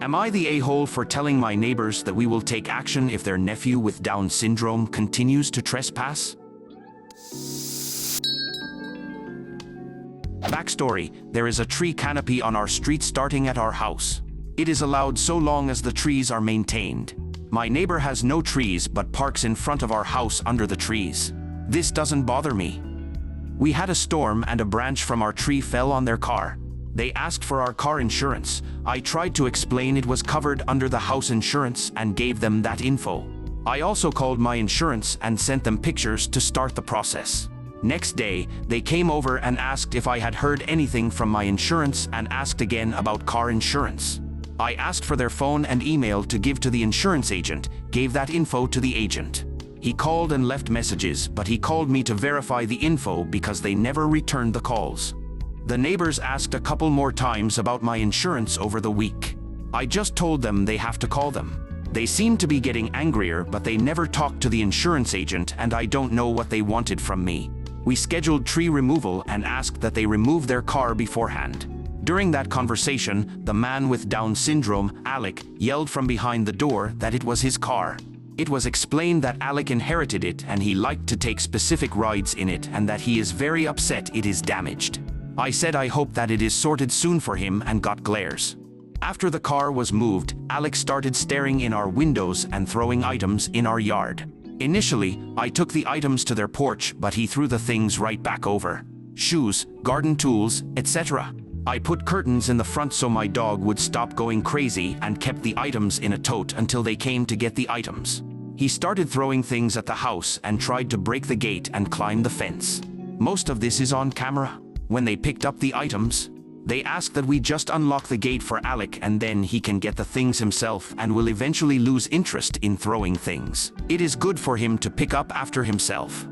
Am I the a-hole for telling my neighbors that we will take action if their nephew with Down syndrome continues to trespass? Backstory: there is a tree canopy on our street starting at our house. It is allowed so long as the trees are maintained. My neighbor has no trees but parks in front of our house under the trees. This doesn't bother me. We had a storm and a branch from our tree fell on their car. They asked for our car insurance. I tried to explain it was covered under the house insurance and gave them that info. I also called my insurance and sent them pictures to start the process. Next day, they came over and asked if I had heard anything from my insurance and asked again about car insurance. I asked for their phone and email to give to the insurance agent, gave that info to the agent. He called and left messages, but he called me to verify the info because they never returned the calls. The neighbors asked a couple more times about my insurance over the week. I just told them they have to call them. They seemed to be getting angrier, but they never talked to the insurance agent and I don't know what they wanted from me. We scheduled tree removal and asked that they remove their car beforehand. During that conversation, the man with Down syndrome, Alec, yelled from behind the door that it was his car. It was explained that Alec inherited it and he liked to take specific rides in it and that he is very upset it is damaged. I said I hope that it is sorted soon for him and got glares. After the car was moved, Alec started staring in our windows and throwing items in our yard. Initially, I took the items to their porch, but he threw the things right back over. Shoes, garden tools, etc. I put curtains in the front so my dog would stop going crazy and kept the items in a tote until they came to get the items. He started throwing things at the house and tried to break the gate and climb the fence. Most of this is on camera. When they picked up the items, they asked that we just unlock the gate for Alec and then he can get the things himself and will eventually lose interest in throwing things. It is good for him to pick up after himself.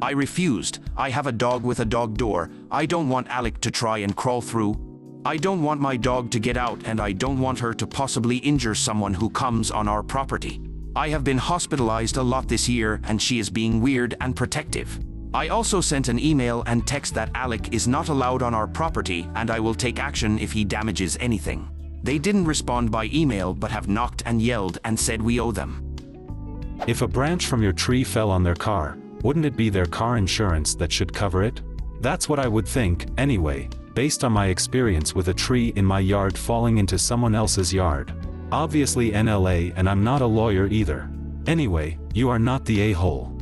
I refused. I have a dog with a dog door. I don't want Alec to try and crawl through. I don't want my dog to get out and I don't want her to possibly injure someone who comes on our property. I have been hospitalized a lot this year and she is being weird and protective. I also sent an email and text that Alec is not allowed on our property and I will take action if he damages anything. They didn't respond by email but have knocked and yelled and said we owe them. If a branch from your tree fell on their car, wouldn't it be their car insurance that should cover it? That's what I would think, anyway, based on my experience with a tree in my yard falling into someone else's yard. Obviously NLA, and I'm not a lawyer either. Anyway, you are not the a-hole.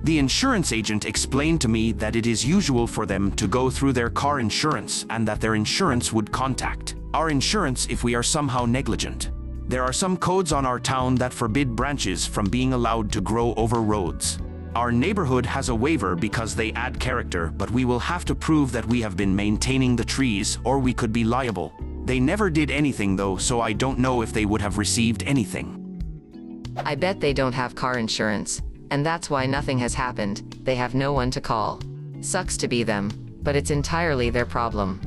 The insurance agent explained to me that it is usual for them to go through their car insurance and that their insurance would contact our insurance if we are somehow negligent. There are some codes on our town that forbid branches from being allowed to grow over roads. Our neighborhood has a waiver because they add character, but we will have to prove that we have been maintaining the trees or we could be liable. They never did anything though, so I don't know if they would have received anything. I bet they don't have car insurance, and that's why nothing has happened. They have no one to call. Sucks to be them, but it's entirely their problem.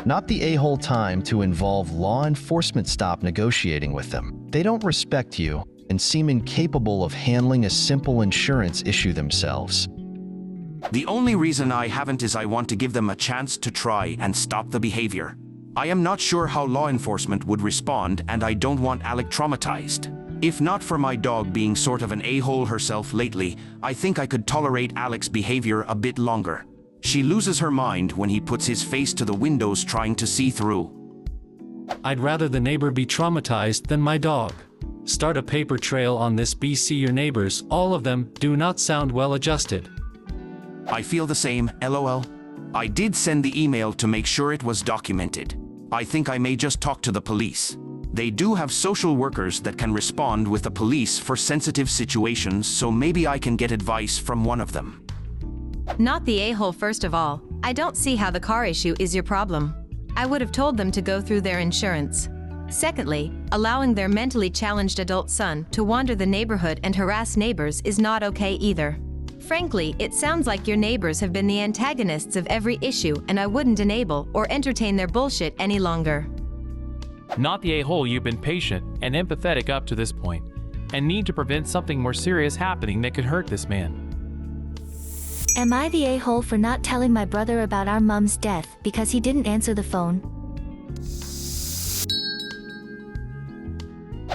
Not the a-hole time to involve law enforcement. Stop negotiating with them. They don't respect you and seem incapable of handling a simple insurance issue themselves. The only reason I haven't is I want to give them a chance to try and stop the behavior. I am not sure how law enforcement would respond and I don't want Alec traumatized. If not for my dog being sort of an a-hole herself lately, I think I could tolerate Alec's behavior a bit longer. She loses her mind when he puts his face to the windows trying to see through. I'd rather the neighbor be traumatized than my dog. Start a paper trail on this. BC your neighbors, all of them, do not sound well adjusted. I feel the same, lol. I did send the email to make sure it was documented. I think I may just talk to the police. They do have social workers that can respond with the police for sensitive situations, so maybe I can get advice from one of them. Not the a-hole. First of all, I don't see how the car issue is your problem. I would have told them to go through their insurance. Secondly, allowing their mentally challenged adult son to wander the neighborhood and harass neighbors is not okay either. Frankly, it sounds like your neighbors have been the antagonists of every issue and I wouldn't enable or entertain their bullshit any longer. Not the a-hole. You've been patient and empathetic up to this point, and need to prevent something more serious happening that could hurt this man. Am I the a-hole for not telling my brother about our mom's death because he didn't answer the phone?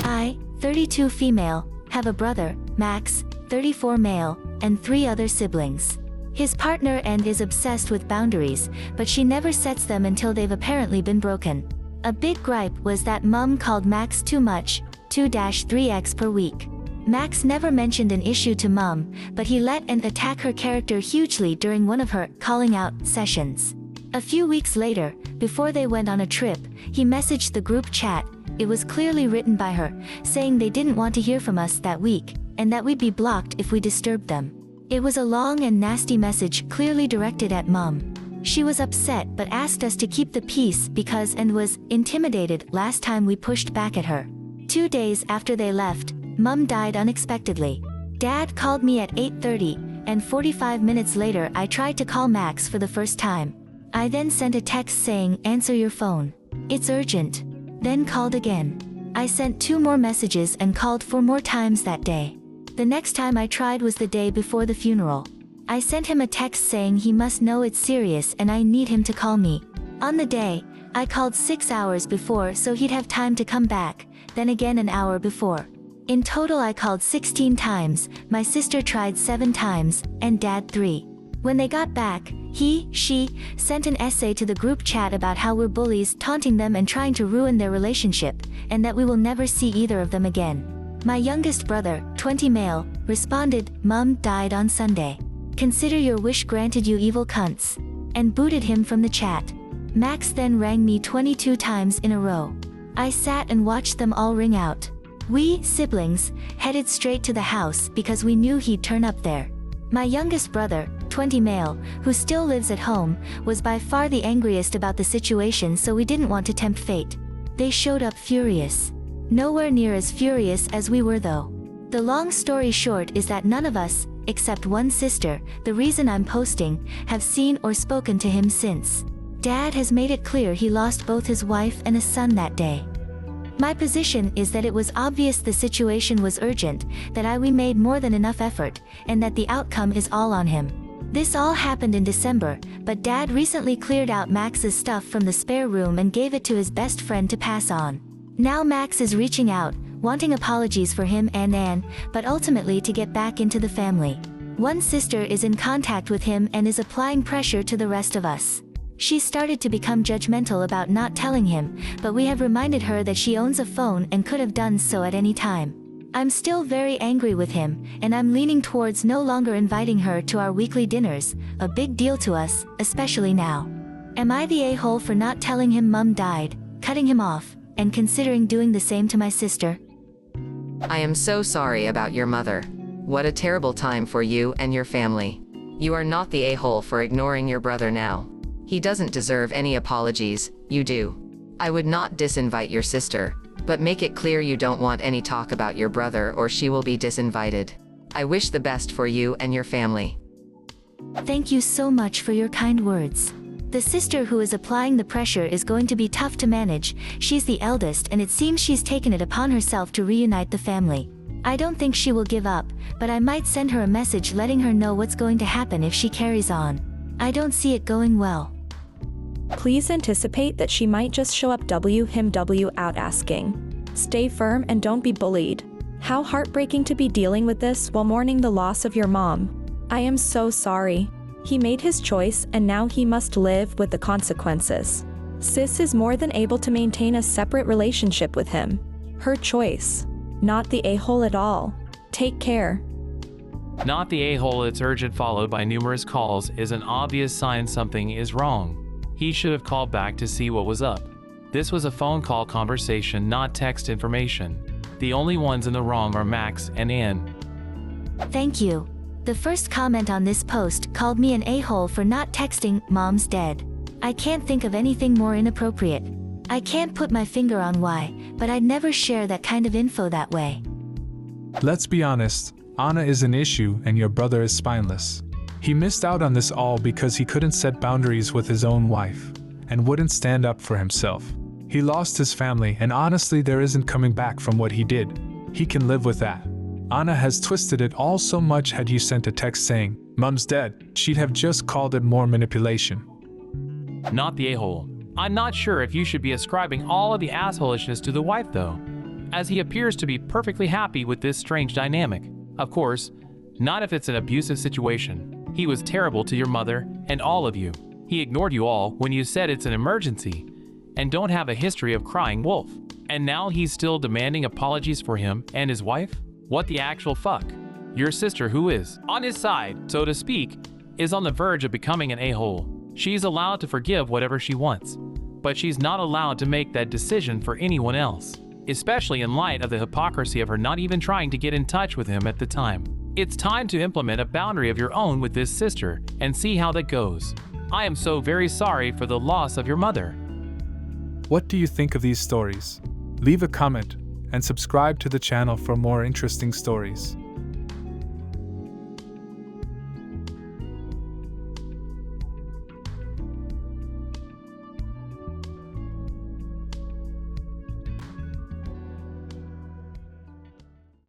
I, 32 female, have a brother, Max, 34 male, and 3 other siblings. His partner and is obsessed with boundaries, but she never sets them until they've apparently been broken. A big gripe was that Mum called Max too much, 2-3x per week. Max never mentioned an issue to Mum, but he let and attack her character hugely during one of her calling out sessions. A few weeks later, before they went on a trip, he messaged the group chat. It was clearly written by her, saying they didn't want to hear from us that week, and that we'd be blocked if we disturbed them. It was a long and nasty message clearly directed at Mum. She was upset but asked us to keep the peace because and was intimidated last time we pushed back at her. 2 days after they left, Mum died unexpectedly. Dad called me at 8:30, and 45 minutes later I tried to call Max for the first time. I then sent a text saying, "Answer your phone. It's urgent." Then called again. I sent 2 more messages and called 4 more times that day. The next time I tried was the day before the funeral. I sent him a text saying he must know it's serious and I need him to call me. On the day, I called 6 hours before so he'd have time to come back, then again an hour before. In total I called 16 times, my sister tried 7 times, and Dad 3. When they got back, she sent an essay to the group chat about how we're bullies taunting them and trying to ruin their relationship, and that we will never see either of them again. My youngest brother, 20 male, responded, "Mum died on Sunday. Consider your wish granted, you evil cunts," and booted him from the chat. Max then rang me 22 times in a row. I sat and watched them all ring out. We, siblings, headed straight to the house because we knew he'd turn up there. My youngest brother, 20 male, who still lives at home, was by far the angriest about the situation, so we didn't want to tempt fate. They showed up furious. Nowhere near as furious as we were though. The long story short is that none of us, except one sister, the reason I'm posting, have seen or spoken to him since. Dad has made it clear he lost both his wife and a son that day. My position is that it was obvious the situation was urgent, that we made more than enough effort, and that the outcome is all on him. This all happened in December, but Dad recently cleared out Max's stuff from the spare room and gave it to his best friend to pass on. Now Max is reaching out, wanting apologies for him and Anne, but ultimately to get back into the family. One sister is in contact with him and is applying pressure to the rest of us. She started to become judgmental about not telling him, but we have reminded her that she owns a phone and could have done so at any time. I'm still very angry with him, and I'm leaning towards no longer inviting her to our weekly dinners, a big deal to us, especially now. Am I the a-hole for not telling him Mum died, cutting him off, and considering doing the same to my sister? I am so sorry about your mother. What a terrible time for you and your family. You are not the a-hole for ignoring your brother now. He doesn't deserve any apologies, you do. I would not disinvite your sister, but make it clear you don't want any talk about your brother or she will be disinvited. I wish the best for you and your family. Thank you so much for your kind words. The sister who is applying the pressure is going to be tough to manage. She's the eldest and it seems she's taken it upon herself to reunite the family. I don't think she will give up, but I might send her a message letting her know what's going to happen if she carries on. I don't see it going well. Please anticipate that she might just show up him out asking. Stay firm and don't be bullied. How heartbreaking to be dealing with this while mourning the loss of your mom. I am so sorry. He made his choice and now he must live with the consequences. Sis is more than able to maintain a separate relationship with him. Her choice. Not the a-hole at all. Take care. Not the a-hole, it's urgent followed by numerous calls is an obvious sign something is wrong. He should have called back to see what was up. This was a phone call conversation, not text information. The only ones in the wrong are Max and Anne. Thank you. The first comment on this post called me an a-hole for not texting "Mom's dead." I can't think of anything more inappropriate. I can't put my finger on why, but I'd never share that kind of info that way. Let's be honest, Anna is an issue and your brother is spineless. He missed out on this all because he couldn't set boundaries with his own wife, and wouldn't stand up for himself. He lost his family, and honestly there isn't coming back from what he did. He can live with that. Anna has twisted it all so much. Had you sent a text saying, "Mom's dead," she'd have just called it more manipulation. Not the a-hole. I'm not sure if you should be ascribing all of the assholishness to the wife though. as he appears to be perfectly happy with this strange dynamic. Of course, not if it's an abusive situation. He was terrible to your mother and all of you. He ignored you all when you said it's an emergency and don't have a history of crying wolf. And now he's still demanding apologies for him and his wife? What the actual fuck? Your sister, who is on his side, so to speak, is on the verge of becoming an a-hole. She's allowed to forgive whatever she wants, but she's not allowed to make that decision for anyone else, especially in light of the hypocrisy of her not even trying to get in touch with him at the time. It's time to implement a boundary of your own with this sister and see how that goes. I am so very sorry for the loss of your mother. What do you think of these stories? Leave a comment and subscribe to the channel for more interesting stories.